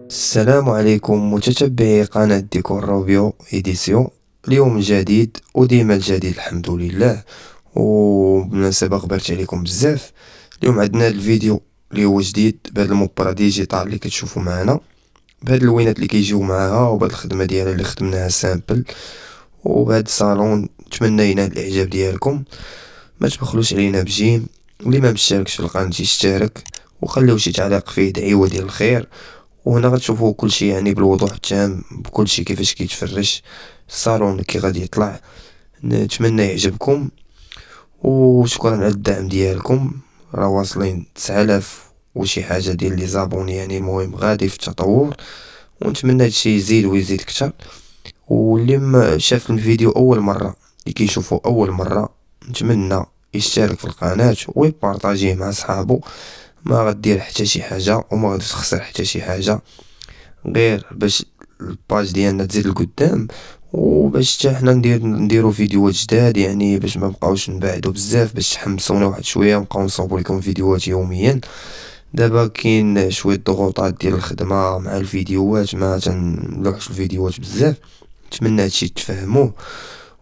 السلام عليكم متتبعي قناة ديكور روبيو إديسيون. اليوم الجديد وديما الجديد الحمد لله. وبالمناسبة غبرت عليكم بزاف. اليوم عندنا الفيديو اللي هو جديد بهاد المبرة ديجيتال اللي كتشوفوا معنا، بهاد اللوينات اللي كيجيو معاها وبهاد الخدمة ديالها اللي خدمناها سامبل، وبهاد الصالون. نتمنى ينال الاعجاب ديالكم. ما تبخلوش علينا بجيم، واللي ما مشتركش في القناة يشترك وخليو شي تعليق فيه دعيوة ديال الخير. وهنا غتشوفوا كلشي يعني بالوضوح التام، بكلشي كيفاش كيتفرش الصالون كي غادي يطلع. نتمنى يعجبكم، وشكرا على الدعم ديالكم. راه واصلين 9000 وشي حاجه ديال لي زابوني، يعني المهم غادي في التطور، ونتمنى هادشي يزيد ويزيد كتر. واللي ما شاف الفيديو اول مره، اللي كيشوفوا اول مره، نتمنى يشترك في القناه ويبارطاجيه مع صحابو. ما غدير حتى شي حاجه وما غادي تخسر حتى شي حاجه، غير باش الباج ديالنا تزيد لقدام، وباش حتى حنا نديرو فيديوهات جداد، يعني باش ما نبقاوش نبعدو بزاف، باش تحمسونا واحد شويه ونبقاو نصاوبو لكم فيديوهات يوميا. دابا كاين شويه ضغوطات ديال الخدمه مع الفيديوهات، ما تنلوحش الفيديوهات بزاف. نتمنى هادشي تفهموه،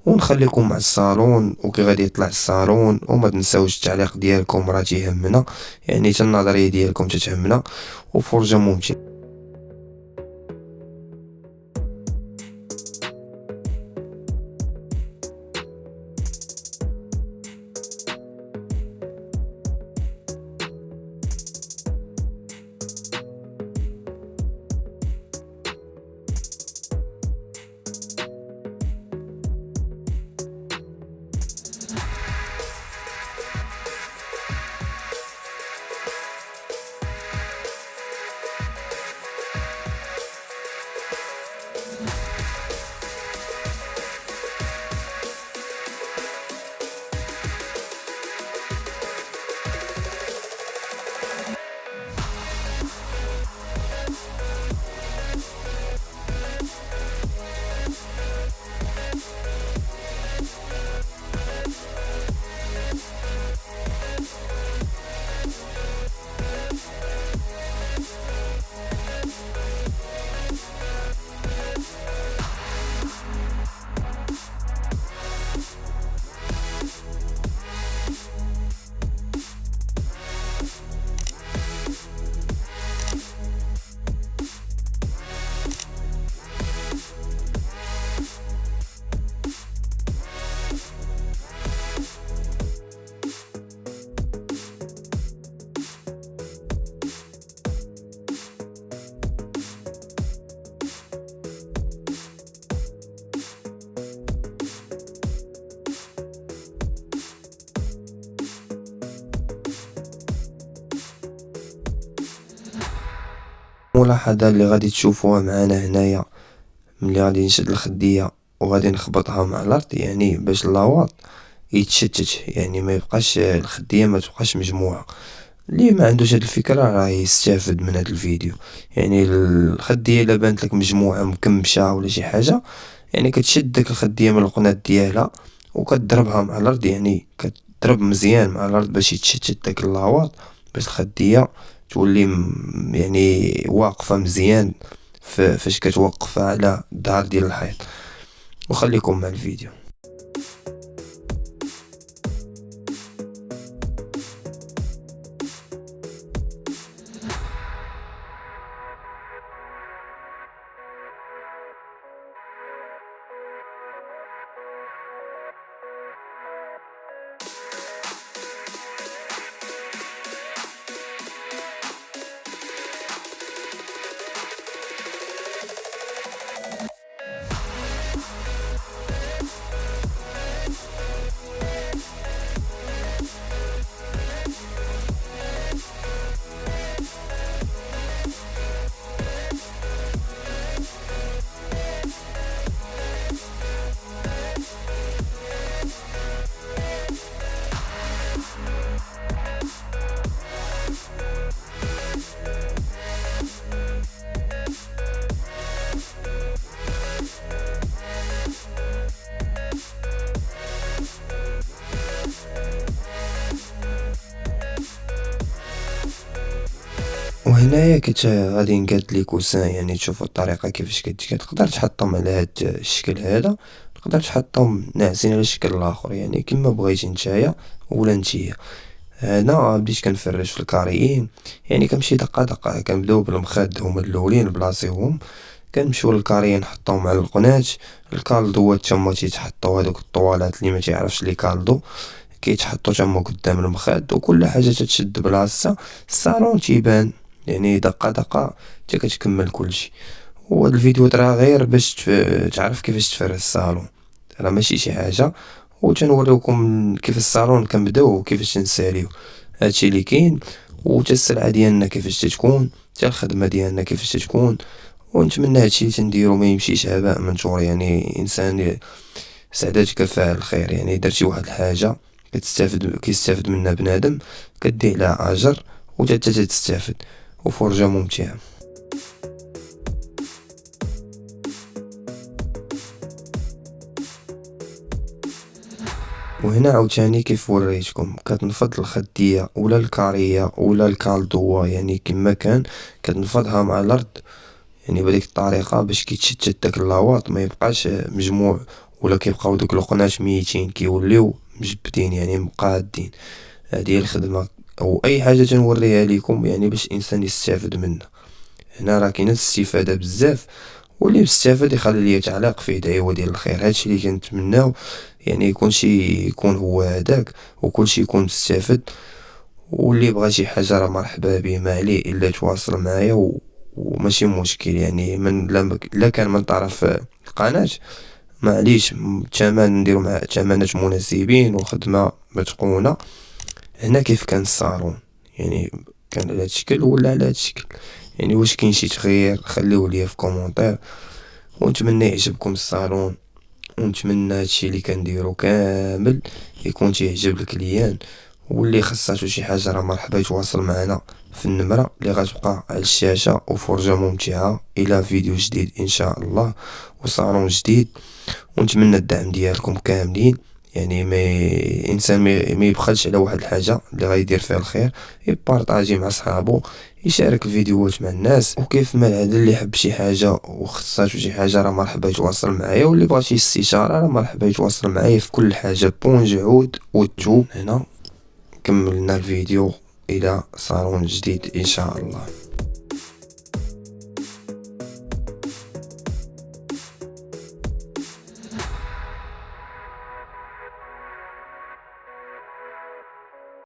ونخليكم مع الصالون وكي غادي يطلع الصالون. وما تنساوش التعليق ديالكم راه تيهمنا، يعني حتى النظريه ديالكم تتهمنا، وفرجه ممتعه. الملاحظة اللي غادي تشوفوها معانا هنايا، ملي غادي نشد الخدية وغادي نخبطها مع الارض، يعني باش اللاواط يتشتت، يعني ما يبقاش الخدية ما تبقاش مجموعة. اللي ما عندوش هاد الفكرة راه يستافد من هاد الفيديو. يعني الخدية الا بانت لك مجموعة مكمشة ولا شي حاجة، يعني كتشد ديك الخدية من القنات ديالها وكتضربها مع الارض، يعني كتضرب مزيان مع الارض باش يتشتت داك اللاواط، باش الخدية تولي يعني واقفة مزيان فاش كتوقفها على الظهر ديال الحيط. وخليكم مع الفيديو. وهنايا غادي نقاد لي كوسان، يعني تشوفوا الطريقه كيفاش كتجي. تقدر تحطهم على هاد الشكل هذا، تقدر تحطهم ناعسين على الشكل الاخر، يعني كما بغيتي نتايا ولا نتيا. هنا بديت كنفرش في الكاريين، يعني كنمشي دقه دقه. كنبداو بالمخاد هما الاولين بلاصيهم، كنمشيو للكاريين نحطوهم على القناة. الكالدوات تما تيتحطو، هادوك الطوالات اللي ما تعرفش لي كالدو كيتحطو تما قدام المخاد، وكل حاجه تتشد بلاصتها. الصالون تيبان يعني دقه دقه حتى كتكمل كلشي. وهاد الفيديو راه غير باش تعرف كيفاش تفرش الصالون، راه ماشي شي حاجه. وتنوريوكم كيف الصالون كنبداو وكيفاش نساليو. هادشي اللي كاين، وتا السلعه ديالنا كيفاش تتكون، تا الخدمه ديالنا كيفاش تتكون. ونتمنى هادشي اللي تنديرو ما يمشيش هباء منثور، يعني انسان سعداتك كفاعل الخير. يعني درتي واحد الحاجه كيستافد منها بنادم، كدي عليها اجر وتا تستافد، وفرجه ممتعه. وهنا عاوتاني كيف وريتكم كتنفض الخدية ولا الكارية ولا الكالدوا، يعني كما كان كتنفضها مع الارض، يعني بهذيك الطريقة باش كيتشتت داك اللاواط ما يبقاش مجموع، ولا كيبقاو دوك القناش ميتين كيوليو مجبدين يعني مقادين. هذه هي الخدمة، او اي حاجة تنوريها ليكم يعني باش الانسان يستافد منها. هنا راه كاينه الاستفادة بزاف، واللي مستافد يخلي لي تعليق في دعوة ديال الخير. هادشي اللي كنتمناو، يعني يكون هو هداك، وكلشي يكون مستافد. واللي بغى شي حاجة راه مرحبا به، ما عليه الا يتواصل معايا وماشي مشكل. يعني من لا كان من طرف القناة، معليش الثمن نديرو مع ثمنات مناسبين وخدمة متقونة. هنا كيف كان الصالون، يعني كان على هاد الشكل ولا على هاد الشكل. يعني واش كاين شي تغيير خليوه ليا في كومونتير. ونتمنى يعجبكم الصالون، ونتمنى هادشي اللي كنديرو كامل يكون تيعجب الكليان. واللي خصاتو شي حاجه راه مرحبا يتواصل معنا في النمره اللي غتبقى على الشاشه. وفرجه ممتعه الى فيديو جديد ان شاء الله، وصالون جديد. ونتمنى الدعم ديالكم كاملين، يعني انسان ما يبخلش على واحد الحاجه اللي غيدير فيها الخير، يبارطاجي مع صحابو، يشارك الفيديوهات مع الناس. وكيف ما العاده اللي حب شي حاجه وخصاتو شي حاجه راه مرحبا يتواصل معايا، واللي بغى شي استشاره راه مرحبا يتواصل معايا في كل حاجه. بونجعود والتوب. هنا كملنا الفيديو الى صالون جديد ان شاء الله.